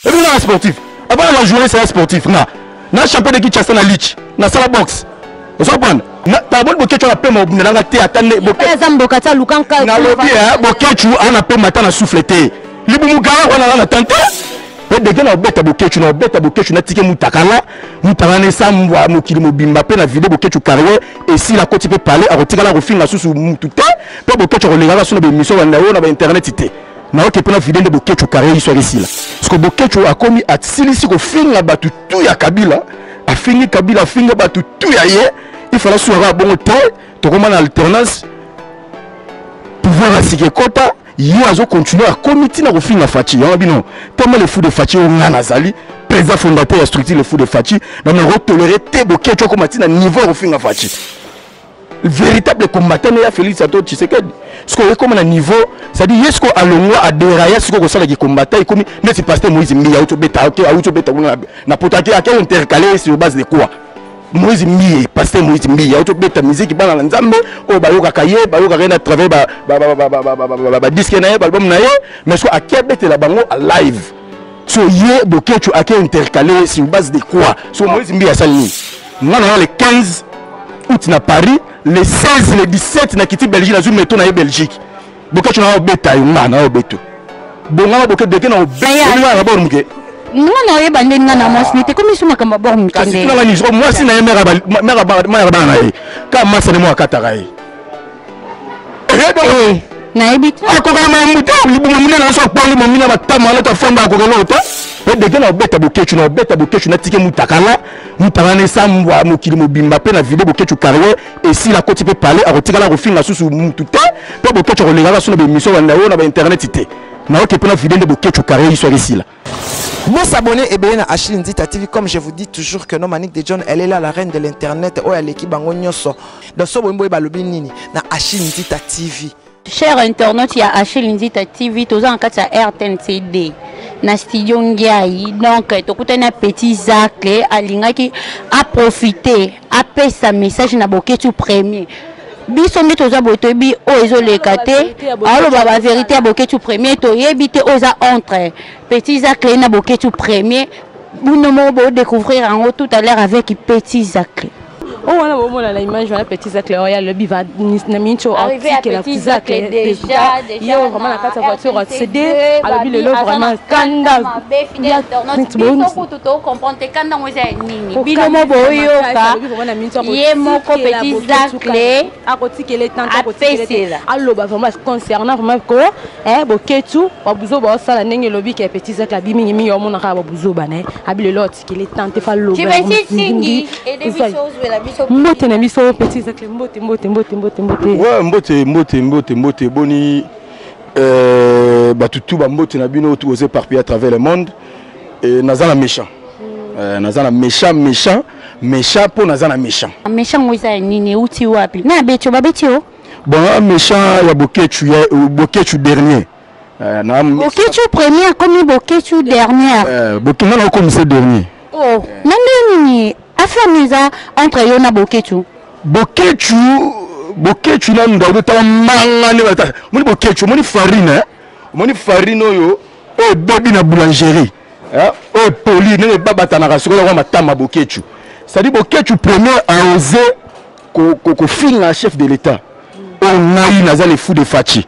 Et puis, on sportif. Avant la journée, c'est un sportif. Na champion de Kinshasa na lich, na sala box. Vous comprenez? Par bon bokechu on appelle mon na te attendre bokechu. Mbokata lukanka. Na lobby bokechu on appelle matin na souffleté. Libumuka on a na tante. Mais dès que na beta bokechu na tike mutakala, mutakala ne sambwa mokili mobimba pe na vidéo bokechu carrière et si la côté peut parler a retikala refinga susu mututé. Pe bokechu relega sur na émission na internet ité. Na oke pena vidéo de bokechu carrière histoire ici là. Parce que bokechu a commis à silisi ko finga batu tout ya Kabila, a fingi Kabila finga batu tout ya ye. Il fallait souvent bon temps, tu commences l'alternance, pouvoir assigner quota, il y a continuer à committer na refin la Fachi. Non, tellement le fou de Fachi on a nazali, président fondateur structure le fou de Fachi, mais on a toléré tes bokeh tu comme à niveau refin la Fachi. Véritable combattant il y a Félix Antoine Tshisekedi. Ce qu'on est comme un niveau, c'est-à-dire est-ce qu'on a le droit à dérailler ce qu'on ça les combattants comme mais c'est pasteur Moïse Mia auto beta na potaki à quel intercalé sur base de quoi? Moïse Mie, pasteur Moïse Mie, auto beta musique bana na nzambe o bayoka kaye bayoka rena travailler ba disque na album na ye mais soit à quel bête la bango à live so ye boké tu à quel intercalé sur base de quoi so Moïse Mie à sali moi le 15 août na Paris le 16 le 17 na kiti Belgique na zoom meto na Belgique boké tu na beta yo na obeto bonga boké de ke na obeto na ba muke. Non, il y a des gens qui comme ils sont comme bon. Moi, si na mère quand moi c'est moi kataraï. Na ebiti. Ako kama muta, libumuna na so pali mamina batama na ta famba ko lota. De que na beta bokechu na tike mutakala, mutakala ne sambwa mokili mobimba pe na vidéo bokechu carrière et si la côté peut parler a retikala refinga susu mututé, pe bokechu relega sur na émission na internet ité. Na oke pena vidéo de bokechu carrière histoire ici là. Bon s'abonner et bien à Achille Nzita TV comme je vous dis toujours que non Manique de John elle est là la reine de l'internet ou elle équipe bango nyoso dans so bombo e balobi nini na Achille Nzita TV. Cher internaute il y a Achille Nzita TV tous en cas à RTNCD na studio Ngiai donc tokutana petit Zacle alingaki a profiter a payer sa message na boketu premier. Biso nde toza botobi o ezoleka te alo baba vérité ya boketu premier to yebite oza entre petit Zacle na boketu premier buno mo bo découvrir en tout à l'heure avec petit Zacle. Oh on a la image voilà petit Zacle royal le biva na mincho arrivé à petit Zacle déjà yo vraiment la carte voiture CD alors le lot vraiment scandale fidèle internaute tout comprendre kanda moza nini bino mo boyo ka ye moko petit Zacle akotikele tant akotikele allo ba vraiment concernant vraiment ko boketu babuzo ba sala ndenge lobi ke petit Zacle bimi mi yo mona ka babuzo bana abi le lot tikele tant fa lo ba singi et des choses la mbote na biso petit Zacle mbote. Ouais mbote boni batutu ba mbote na bino tout osé parpiller à travers le monde et nazana méchant pour nazana méchant moisa nini uti wapi na becho babetio bon méchant ya bokechu dernier bokechu premier comme bokechu dernier bokechu na comme c'est dernier oh nani affaire entre yo na bokechu na ndaudo ta manga ne bata moni bokechu moni farine oyo o baby na boulangerie o poli ne babata na rasoko la matama bokechu ça dit bokechu premier a osé ko finga chef de l'état on naï naza les fous de Fachi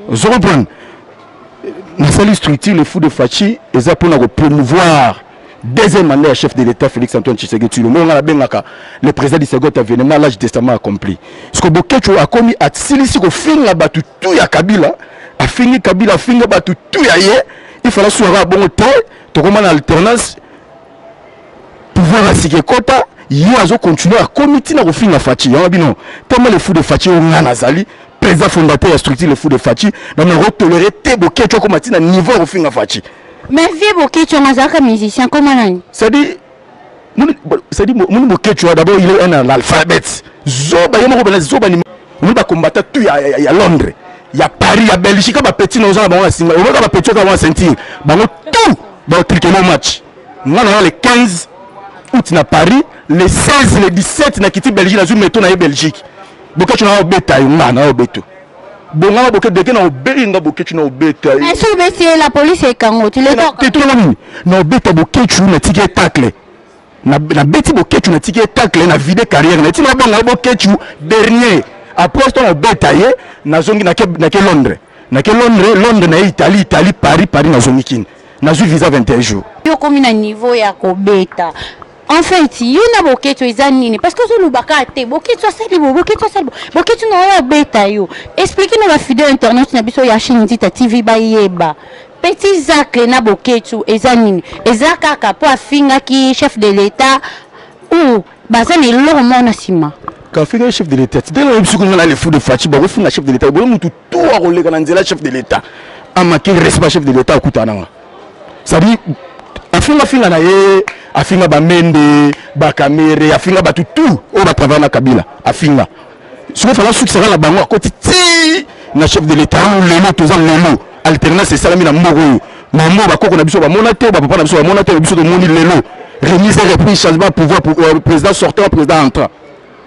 vous comprenez na sali structure les fous de Fachi et ça pour promouvoir deuxième mandat chef de l'État Félix Antoine Tshisekedi le président du second avènement l'âge du testament accompli. Ce que bokechu a commis à silisi ko finga batu tout ya Kabila, a fingi Kabila finga batu tout ya ye, il fallait souvent bon temps, to comment alternance pouvoir assigner quota, il a continuer à committer na refinga Fachi. Bino, tellement le fou de Fachi on a nazali, président fondateur structure le fou de Fachi, on a toléré te bokechu comme à niveau refinga Fachi. Mais vieux bokechu mazaka musicien comment nani? C'est-à-dire mon bokechu d'abord il est un alphabet. Zoba yemo ko zoba ni mon ba combattant tout ya Londres, ya Paris, ya Belgique ba petit nos ba on singa, on ba petit ka on sentir. Ba tout ba triquer match. Moi le 15 août na Paris, le 16 le 17 na kiti Belgique na zoom meto na Belgique. Bokechu na beta yo na obeto. Bonga boke deke na obeli nga bokechu na obeta. Mais si c'est la police et Kango, tu le toques. Tu le na obeta bokechu na tike tacle. Na beti bokechu na tike tacle na vide carrière na tina bonga bokechu dernier. Après ton obeta ye na zongi na ke Londres. Na ke Londres na Italie Paris na zongi kin. Na ju visa 21 jours. Yo comme na niveau ya kobeta. En fait, il y a beaucoup de gens parce que nous bakate, beaucoup de gens na beta yo. Expliquez-nous la fidèle internet na biso ya Chindi TV ba yeba. Petit Zak na boketu ezanini. Ezaka ka po afinga ki chef de l'état ou bazani lo mona sima. Quand fait chef de l'état, dès le biso qu'on a les fous de Fachi, ba finga chef de l'état, bo mutu tout a rolé kana nzela chef de l'état. Amaki respect chef de l'état kutana. Ça dit afinga na ye afinga ba mende ba kamere afinga ba tout o ba travailler na Kabila afinga souvent fala succès la bango côté ti na chef de l'état lelo tozan lelo alternance salami na mbogo mamo ba koko na biso ba monate ba papa na biso ba monate biso de moni lelo remise et reprise changement pouvoir pour président sortant président entrant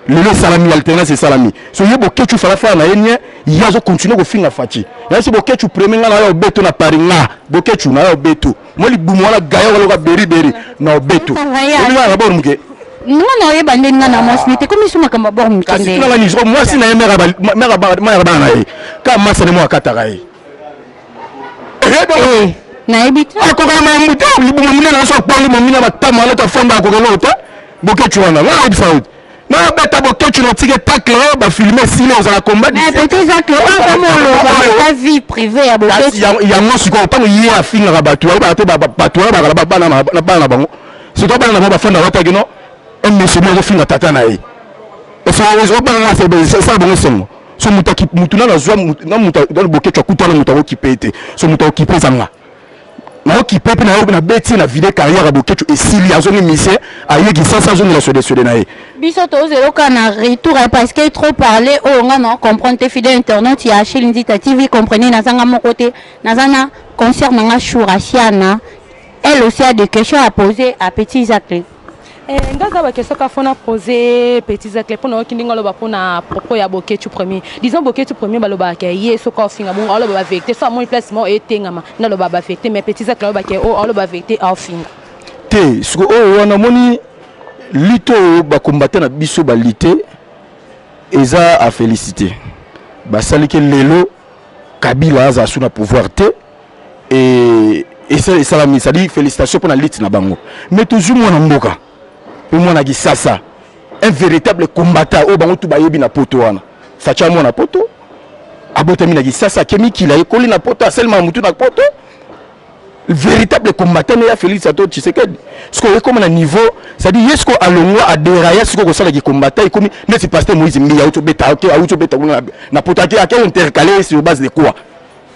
lelo salami alternance salami so yebo kechu fala fa na yenye yazo continuer ko finga fati ya si bo kechu premier nga na yo beto na paringa bo kechu na yo beto moi li bumu wala gaya wala ka beri na beto ni nga ba muke non yeba ndenga na mosmite comme suma kamba bor mukende kasi na ni so moi si na mera ba na ye ka masa ne mo akataka ye na ebita ko ka ma muta li bumu mina na so pali mo mina ba tama na ta famba ko lo ta bo kechu wana wa ibsaud na beta bokechu na tike tacle ba filmer sile aux combat mais petit Zak comment la vie privée ya bokechu ya mo siko pa yi afinga rabatu ba te ba na bango c'est toi ba na ba fanda wata gino un monsieur mo finga tata na yi et so ba na c'est ça bon sengo so mutaki mutuna na zwa na muta dans bokechu akutana muta okipete so muta okipe zanga na okipe pe na beti na vide carrière bokechu et sili azongi mission ayegi 500 zone la sode na yi biso to zero kana retour parce que trop parler on non comprendre tes fidèles internet ya Chindi TV comprenez nazanga mon côté nazana concernant nga Chourasiana elle aussi a des questions à poser à Petit Zak. Ngaza ba question ka fona poser Petit Zak pour na kindinga lo ba pona propos ya bokechu premier disons bokechu premier ba lo ba ke yeso ka finga bon lo ba vérité so mon placement et tengama na lo ba vérité mais Petit Zak lo ba ke lo ba vérité a finga te siko wana moni lito ba combattre na biso ba lité eza à féliciter ba salike lelo Kabila za suna pouvoir te et ça la mise ça dit félicitations pour la lutte na bango mais toujours moi na mboka pour moi na gisasa un véritable combattant au bango tu ba yebi na poto wana facha mo na poto abotami na gisasa kemi kila ekoli na poto seulement mutu na poto véritable combattant ya Félix Antoine Tshisekedi ce qu'on est comme un niveau ça dit est-ce qu'on a le droit à dérailler ce qu'on ça qui combattant comme mais c'est pasteur Moïse Mbiya auto beta na potaki à quel intercalé sur base de quoi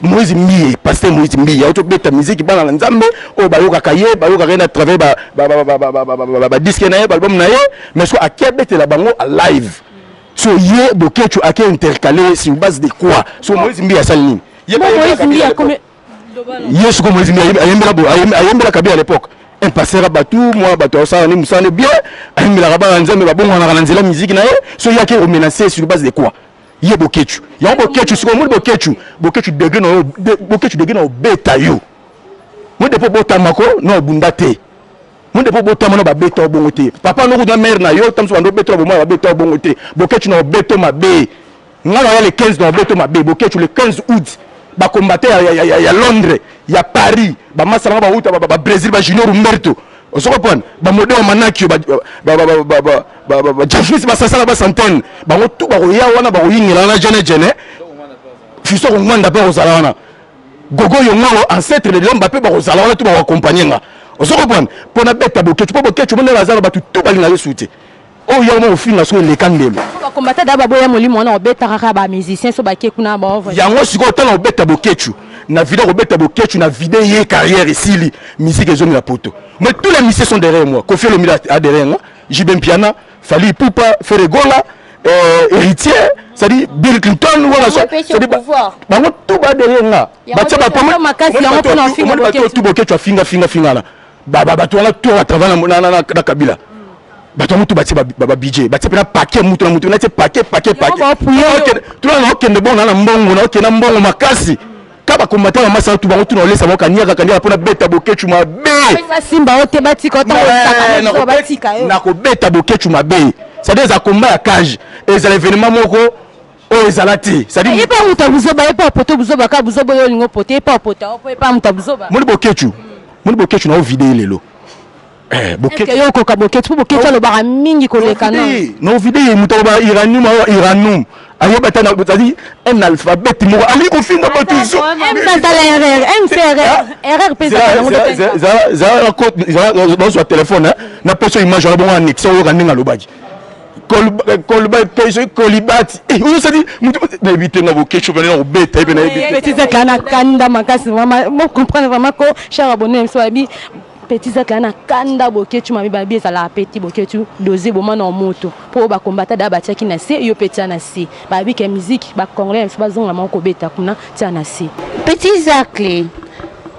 Moïse Mbiya pasteur Moïse Mbiya auto beta musique bana na nzambe o ba yoka kaye ba yoka rena travail ba disque na album na ye mais soit à quel beta la bango à live so ye bokechu à quel intercalé sur base de quoi so Moïse Mbiya salini ye Moïse Mbiya comme yes comme Moïse Mbiya ayembela Kabila à l'époque un passera batu moi batu ça ni musane bien ayembela raba nzambe ba bongo na nzela musique na ye so yake o menacer sur base de quoi ye bokechu ya bokechu siko mo bokechu degré no beta yo mo de po bota mako no bunda te mo de po bota mo ba beta bongo te papa no ko mère na yo tamso ndo beta bo mo ba beta bongo te bokechu no beto mabe ngala ya le 15 no beto mabe bokechu le 15 août ba combattre ya Londres ya Paris ba masala ba uta ba Brésil ba Junior Humberto osoko ba modèle manaki ba Jeffries ba sasala ba centaine ba ngotu ba ko ya wana ba ko yingela na jene fiso ko nganda ba ozala wana gogo yo ngalo ancêtre de Mbappé ba ozala wana tu ba accompagner nga osoko pona beta bokechu po bokechu mo na zala ba tu bali na yesuti oh ya mo finga so le kandelo ba combattre d'aba boya molimo na obeta kaka ba musicien so ba kekuna ba ya ngo siko tala obeta bokechu na vida obeta bokechu na vida ye carrière ici musique ezomi la poto mais tous les musiciens sont derrière moi Kofi Olomide a derrière moi Jibem Piana Fally Ipupa Ferregola héritier ça dit Bill Clinton voilà ça ça dit ba ngo tout ba derrière nga ba tsa ba poma makasi ya ngo na finga bokechu finga là ba to na tout à travers na Kabila bato mutu batie ba budget batie pena paquet mutu na mutu na tie paquet tout là okende bon na mbongo na okende mbongo makasi ka ba combattre ma masa tu ba mutu na olesa boka niaka kania pona beta bokechu mabe simba ote batika otaka batika yo na ko beta bokechu mabe ça des a combat ya cage et ça l'événement moko o ezalati ça dit pas muta buzoba pas poto buzoba ka buzoba yo lingo pote pas pota pas muta buzoba moni bokechu na o vidéo lelo bokechu yo ko ka bokechu lo bara mingi ko leka no vidéo muta ba iranum ayo batana c'est-à-dire un alphabet mo ali ko finga batuzo erreur pesa za dans son téléphone na poso image la bon annexe o raninga lobaji kolba peso kolibati on se dit na éviter na bokechu venir au beta et na éviter petit zakana kanda makasi vraiment mo comprendre vraiment ko cher abonné so abi petit zakana kanda bokechu mami babi ça la petit bokechu doser bon na moto pour ba combattre da ba tiaki na se yo petit na se babi ke musique ba congolais so bazonga mako beta kuna tia na se petit zakle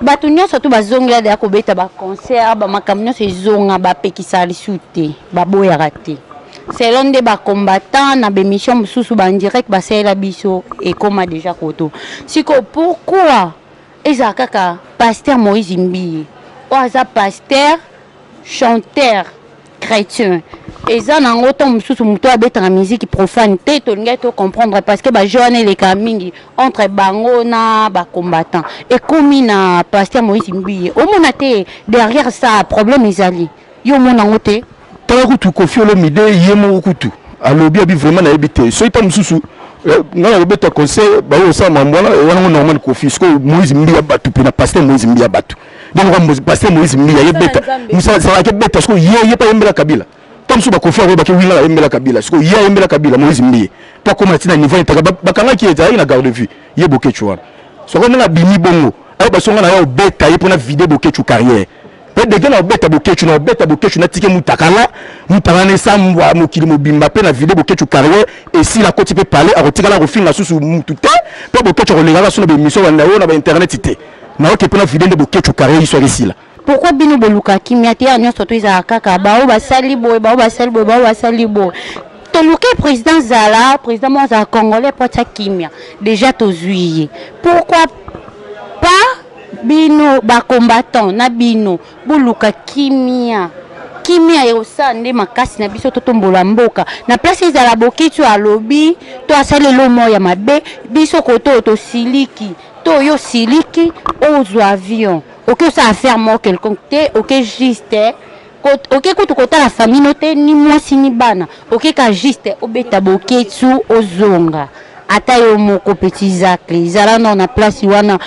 bato nyonso to bazongela de akobeta ba concert ba makamnyo se zonga ba pekisa lisute ba boya te selon des combattants na bémission mususu ba direct ba sela biso et comme déjà koto siko pourquoi ezakaka pasteur Moïse Mbiye oaza pasteur chanteur chrétien eza nango to mususu muto abeta na musique profane te to linga to comprendre parce que ba joane les kamingi entre bango na ba combattants et comme na pasteur Moïse Mbiye o mona te derrière ça problème ezali yo mona ngote Takutu Kofi Olomide yemo kutu alobi abi vraiment na ebité so ita mususu ngala beta conseil ba o sa mambona wana normal Kofi sko Moïse Mbiya batu pina pasteur Moïse Mbiya batu donc pasteur Moïse Mbiya yebeta musa ça va beta sko ye pa yembela kabila tam so ba Kofi ba ke winga yembela kabila sko ye yembela kabila Moïse Mbiya pa koma tina niveau etaka bakanga ki eta ina garde vue ye bokechu wana so ko na bini bongo ay ba songa na yo beta ye pona vidéo bokechu carrière dès que na beta bokechu na tike mutakala mutana sambwa mokili mobimba pe na vidéo bokechu carrière et si la côté peut parler a retika la refinga susu mututé pe bokechu relega sur na émission na yo na internet té na oké pe na vidéo bokechu carrière soit ici là pourquoi bino boluka kimia te anyo soto iza kaka ba o ba sali boy to luke président Zala président mo za congolais pota kimia déjà to zuiye pourquoi pas bino ba combattant na bino buluka kimia yosa nde makasi na biso totombola mboka na place za la boketu alobi to asale lo moya mabe biso koto to siliki to yo siliki ozo avion OK ça affaire mo quelconque te OK juste OK ko to kota la famille note ni mwasi ni bana OK ka juste obeta boketu ozonga ata yo moko petit zakle zala na place wana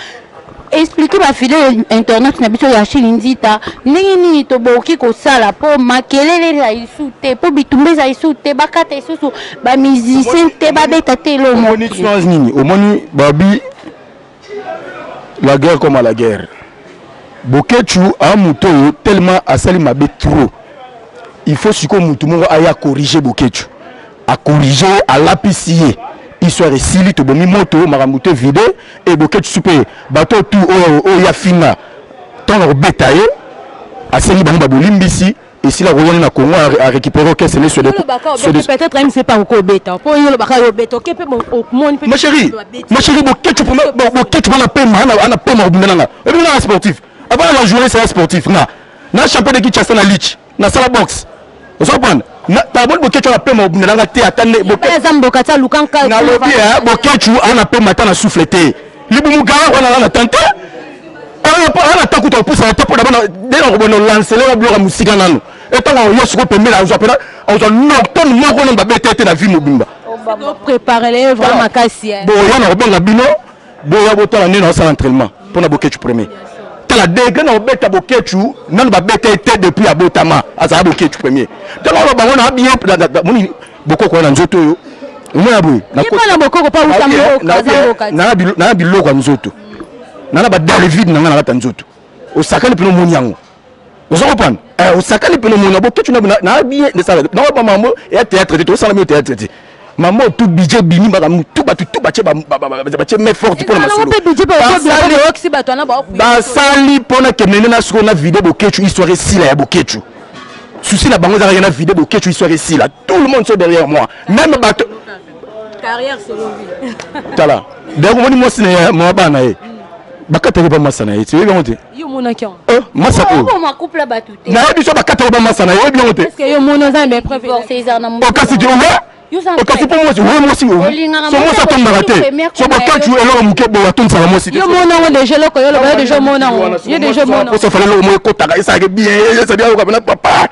expliquer ba fidèle internet na biso ya Chilinzita nini to boki ko sala po makelele za isute po bitumbe za isute bakata isusu ba musicien te ba beta te lo moni chose nini o moni babi la guerre comme à la guerre bokechu a muto tellement asali mabe trop il faut siko mutu mo aya corriger bokechu a corriger à lapicier histoire sili to bomi moto maramuto vidéo et bokechu super bateau tout o ya finga ton betaye aseli bango babolimbisi et si la royaume na Congo a récupéré que c'est les sur peut-être même c'est pas encore bêta pour yo le baka yo bêta OK pe mon ma chérie bokechu pour bokechu na pema ana pema obunanga et bien sportif avant la journée c'est sportif na champion de Kinshasa na lich na sala box vous comprenez na tabon bokechu na pema obunanga te atane bokechu mbokata lukanka na lobi bokechu ana pema ta na souffleté libumu gawa wana na tante ana takuta pousa na tapo d'abord dès qu'on lancer le bloc musique nanu et tant on yosiko pemela on appelle on nocturne moko na babete na vie mobimba on préparer les vraiment makasi bon yana robanga bino boya botala nena au entraînement pour na bokechu premier tala dégâts na beta bokechu nanu babete était depuis abotama azaba bokechu premier donc on ba on a bien moni bokoko na nzoto yo mona boy na bokoko pa utambo na biloko ya nzoto nana ba David nanga na lata nzoto osakali pino munyango ozokopan osakali pino munyango bokechu na bien de ça na ba mambo et théâtre to sala mi théâtre maman tout budget bini ba tout bache ba mais forte pour la masolo ba sali pona kenene na siko na vidéo bokechu histoire sila ya bokechu souci la bango za na vidéo Bokechu histoire ici là tout le monde sont derrière moi même bateau carrière solo vie tala d'ailleurs on moi c'est moi bana bakata ba masana tu veux bien yo mona kion masa ko ma couple batute na biso bakata ba masana yo bien est-ce que yo mona za mais préféré César na mo kasi tu vois kasi pour moi c'est moi aussi so moi ça tombe raté so Bokechu eloko mukebo atonde ça moi aussi yo mona on déjà loko yo le déjà mona yo déjà mona ça fallait le mo kotaka ça bien ça bien ko na papa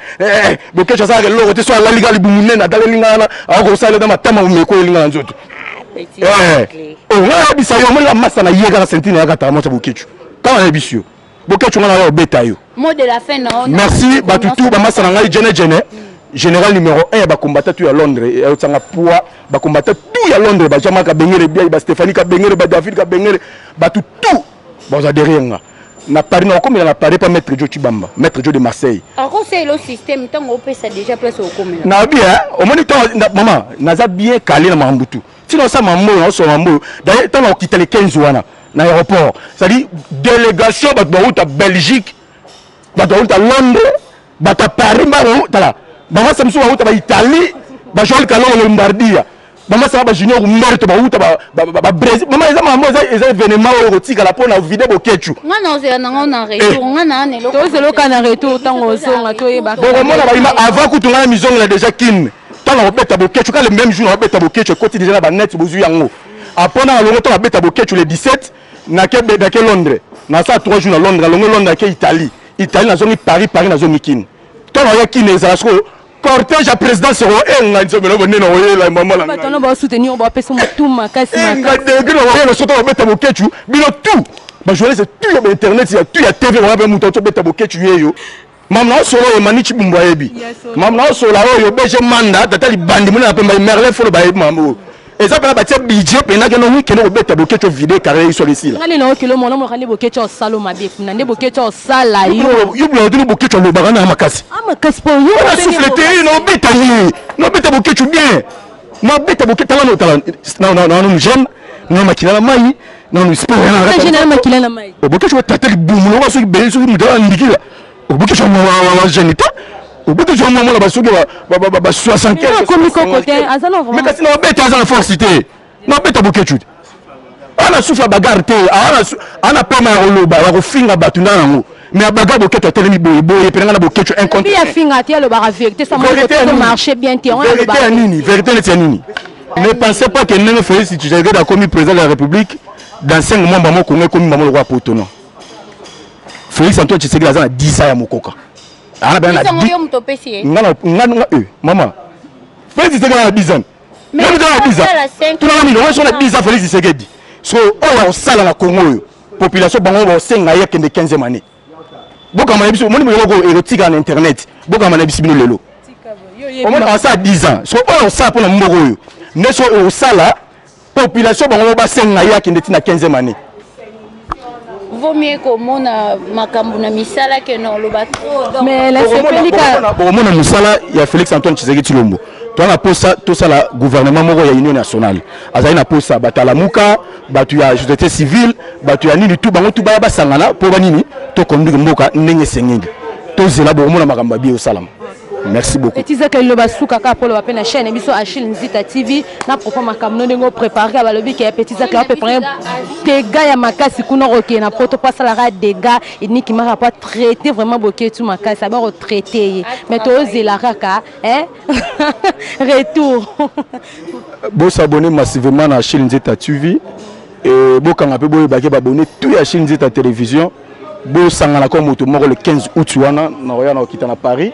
Bokechu ça le loko te so la liga libumune na dalinga na ko ça le dans matama meko linga nzoto on a bisa yo mo la massa na yega na sentine ya kata mo Bokechu quand on est bisio Bokechu ngana yo beta yo mot de la fin non merci batutu ba massa na ngai jene général numéro 1 ba combattant tout à Londres et au tsanga poids ba combattant tout à Londres ba Jama ka bengere bien ba Stéphanie ka bengere ba David ka bengere ba tout ba za derrière nga na Paris na comme na Paris pas maître Joe Chibamba maître Joe de Marseille alors c'est le système tant on peut ça déjà place au commun na bien au moniteur maman naza bien calé na mambutu sinon ça mambo on so mambo d'ailleurs tant on quitte les 15 wana na aéroport ça dit délégation ba route à Belgique ba route à Londres ba ta Paris ba tala bama samsu ba ba Italie ba Joël Kalon Lombardia bama sa ba Junior Umberto ba Brésil mama eza mambo eza événement au rotika la pona vidéo Bokechu ngana ose na ngona retour ngana ne lo to zelo kana retour tango zonga to yeba bon mona ba ima avant que tunga maison la déjà kin tant on beta Bokechu quand le même jour on beta Bokechu côté déjà na ba net bozu yango apona le retour beta Bokechu le 17 na ke Londres na ça 3 jours à Londres Londres ke Italie na zone Paris na zone kin tant on ya kin ezala sko cortège à président sero enga nzomelo bonene oyela mama la batano ba soutenir ba pesa mutuma kasi enga degré oyela soto beta Bokechu bino tout ba journaliste tout ya internet ya tout ya TV ba muto to beta Bokechu yeyo mamna solo e manichi bumba yebi mamna solo oyo beje manda tata libandi mona pemba merle folo ba mambo eza pa ba tia budget pena ke no weekend ko beta Bokechu vidéo carré sur ici là ngale na okilo mona mo khali Bokechu salo mabe na nde Bokechu sala yo blo de Bokechu lo bagana makasi makasi po yo na souffleté no beta ni no beta Bokechu bien no beta Bokechu la no talent non j'aime non makila la mai non sport na général makila la mai Bokechu wa tata libumu no so be so mudala ndikila Bokechu wa genita Bokechu wa mama la basuke ba 75 comme côté azana vraiment mais kasi no beta azana forcité no beta Bokechu ana souffle bagarre te ana pema roloba ya kofinga batunda nango mais abaga Bokechu atelemi boye penanga na Bokechu un contre bien finga te le ba vérité ça marché bien te on vérité nini vérité ne nini ne pensez pas que Nene Félix Tshisekedi a commis président de la République dans 5 mois maman Congo comme maman le roi Potono Félix Antoine Tshisekedi a 10 ans ya mokoka ana ben na ngana maman Félix Tshisekedi a 10 ans mais on a 10 ans tout le monde on a 10 ans Félix Tshisekedi so on sala na Congo population bango ba senga ya kende 15e année boka mana biso moni mo erotika na internet boka mana biso bino lelo on a ça 10 ans so on ça pour na mboko yo ne so o sala population bango ba senga ya kende tina 15e année vaut mieux que mona makambu na misala que non lo bato mais la sepelika bon mona musala ya Félix Antoine Tshisekedi Tshilombo to na posa to sala gouvernement moko ya union nationale azali na posa batala muka batu ya société civile batu ya nini tout bango tout ba sangana po banini to konduka mboka ndenge sengengi to zela bo mona makamba bi o salama merci beaucoup petit zaka lo basuka ka polo ba pena chaîne biso Achille Nzita TV na propos makamno ndenge préparer ba lobi ke petit zaka préparer dégâts ya makasi kuna roké na poto pas la ra dégâts ni qui m'a pas traité vraiment Bokechu makasi ba retraité mais to zela kaka hein retour bo s'abonner massivement à Achille Nzita TV et bo kanga pe bo ba ke ba abonner tout à Achille Nzita télévision bo sangana comme moto moko le 15 août wana na roya na okita na Paris.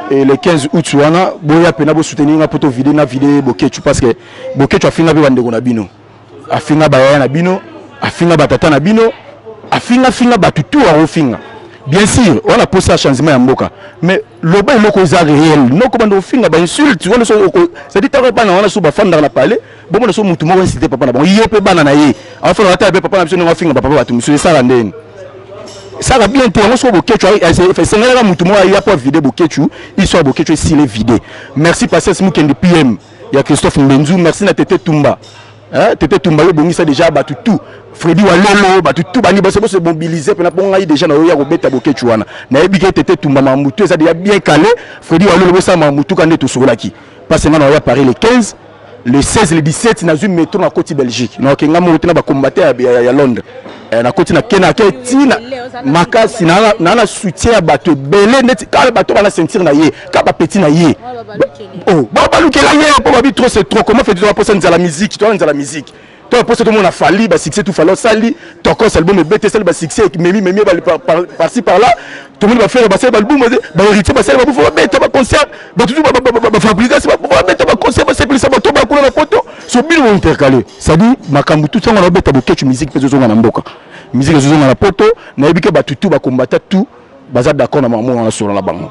Et le 15 août wana boya pena bo soutenir na poto vidéo na vidéo Bokechu parce que Bokechu afinga be bande na bino afinga ba na bino afinga batata na bino afinga batutu a ofinga bien sûr on a posé un changement ya mboka mais le ba loko za réel noko bande ofinga ba insulte wala so ça dit pas na wana so ba fanda na parler bon mo so mutu mo inciter papa na bon yepe bana na ye afa na ta be papa na biso ngo finga papa batu monsieur ça landeni ça va bien pour nous Bokechu c'est ngala mutu mo ya pas vidéo Bokechu histoire Bokechu si les vidéos merci passer Smoukende PM il y a Christophe Mbenzu merci na Tete Tumba Tete Tumbayo bongisa déjà batu tout Freddy Walolo batu tout bani ba se mobiliser pena ponga déjà na ya robeta bokechu wana na ebike Tete Tumba mutu eza déjà bien calé Freddy Walolo bo sa mutu kande to solaki parce que na ya Paris le 15 le 16 le 17 na une métro na côté Belgique na kenga mo tena ba combattre ya Londres na côté na Kenya ketina makasi na soutien ya bato belé net ka bato bana sentir na ye ka ba petit na ye oh ba balukela ye po ba bi trop c'est trop comment fait-tu pour ça la musique toi dans la musique toi pour ça tout le monde a fallu ba succès tout fallo sali toko album BT sali ba succès memi par-ci par là tout le monde va faire ba album ba héritier ba sali ba faut mettre ba concert ba tout ba fabriquer ça ba mettre ba concert ba c'est plus ça ba to ba kula na photo so bien intercalé ça dit makambu tout ça on a beta bokechu musique pe zo na mboka musique zo na poto na ebike ba tout ba combattre tout baza d'accord na maman na sur la bango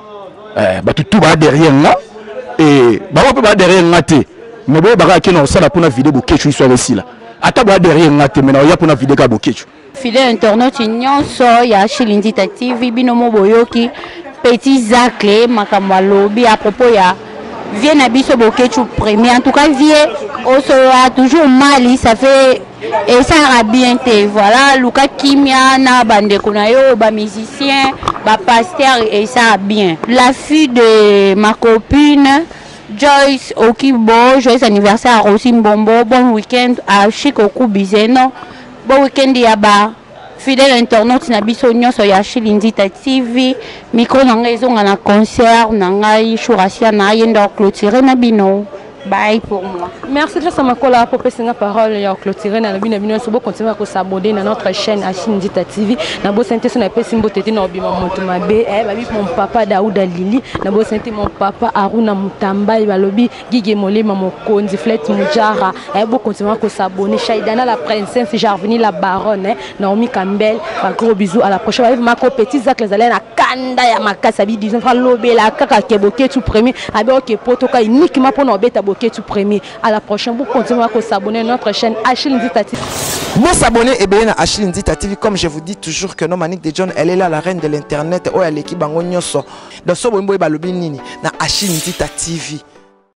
ba tout ba derrière là et ba ba derrière ngate mais ba ba ka na sala pour na vidéo bokechu soit aussi là ata ba derrière ngate mais na ya pour na vidéo ka bokechu fidèle internaute nyonso ya Shilindita TV binomo boyoki petit Zacle makamwa lobby à propos ya vient à biso bokechu premier en tout cas vient au sera toujours Mali ça fait et ça ira bien te voilà Luka Kimia na bande kunayo ba musicien ba pasteur et ça ira bien la fille de ma copine Joyce Okibo joyeux anniversaire à Rossi Mbombo bon week-end à Chikoku Bizeno bon week-end ya ba fidèle internaute na biso nyonso ya Shilindita TV micro nanga ezonga na concert nanga Chourasia na yenda clôturer na bino. Bye pour moi. Merci de Samakola pour passer la parole et clôturer dans la vie. Nous allons continuer à s'abonner à notre chaîne Shilindita TV. Nous allons sentir na pesimbo tete na obima motumabe. Mon papa Daouda Lili. Nous allons sentir mon papa Aruna Mutamba. Balobi Gigi Molema Mokonzi Flet Mujara. Nous allons continuer à s'abonner. Shaidana la princesse, Jarvini la baronne. Naomi Campbell. Un gros bisou à la prochaine. Avec Marco Petit Zac les allez na Kanda ya Makasabi. Disons fra lobé la kaka keboke tout premier. Avec ok potoka uniquement pour nos bêta tout premier. À la prochaine, vous continuez à s'abonner à notre chaîne Shilindita TV. Vous s'abonner et bien à Shilindita TV. Comme je vous dis toujours que non Manique de John, elle est là la reine de l'internet. Oh elle est qui bango nyoso. Dans ce moment où elle nini na Shilindita TV.